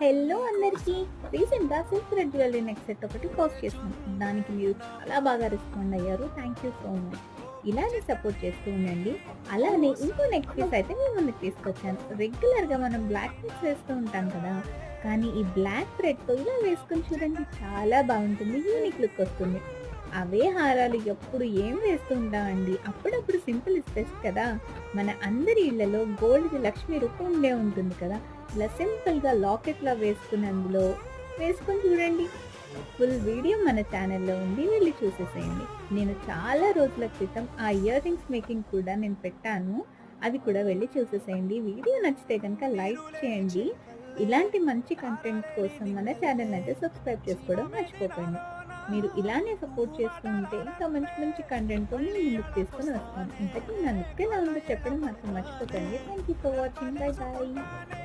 Hello అందరికీ. రీసెంట్‌గా silk thread jewellery neck set ఒకటి పోస్ట్ చేశాను. దానికి మీరు చాలా బాగా రెస్పాండ్ అయ్యారు. Thank you so much. ఇలానే సపోర్ట్ చేస్తూ ఉండండి. అలానే ఇంకో నెక్ పీస్ అయితే మీ ముందుకు తీసుకొచ్చాను. రెగ్యులర్‌గా మనం బ్లాక్ నెక్స్ వేస్తూ ఉంటాం కదా! కానీ ఈ బ్లాక్ థ్రెడ్‌తో ఇలా వేసుకొని చూడండి, చాలా బాగుంటుంది. యూనిక్ లుక్ వస్తుంది. అవే హారాలు ఎప్పుడు ఏం వేస్తూ ఉంటామండి. అప్పుడప్పుడు సింపుల్ ఇస్ బెస్ట్ కదా! మన అందరి ఇళ్లలో గోల్డ్‌ది లక్ష్మీ రూపం ఉండే ఉంటుంది కదా! ఇలా సింపుల్‌గా లాకెట్‌లా వేసుకుని అందులో వేసుకొని చూడండి. ఫుల్ వీడియో మన ఛానల్‌లో ఉంది. వెళ్లి చూసేసేయండి. నేను చాలా రోజుల క్రితం ఆ ఇయర్ రింగ్స్ మేకింగ్ కూడా నేను పెట్టాను. అవి కూడా వెళ్లి చూసేసేయండి. వీడియో నచ్చితే గనుక లైక్ చేయండి. ఇలాంటి మంచి కంటెంట్ కోసం మన ఛానల్‌ని అయితే సబ్స్క్రైబ్ చేసుకోవడం మర్చిపోకండి. మీరు ఇలానే సపోర్ట్ చేస్తూ ఉంటే ఇంకా మంచి మంచి కంటెంట్‌తో మీ ముందుకు తీసుకొని వస్తాను. ఇంతకీ నా లుక్ ఎలా ఉందో చెప్పడం మాత్రం మర్చిపోకండి. Thank you for watching. By by.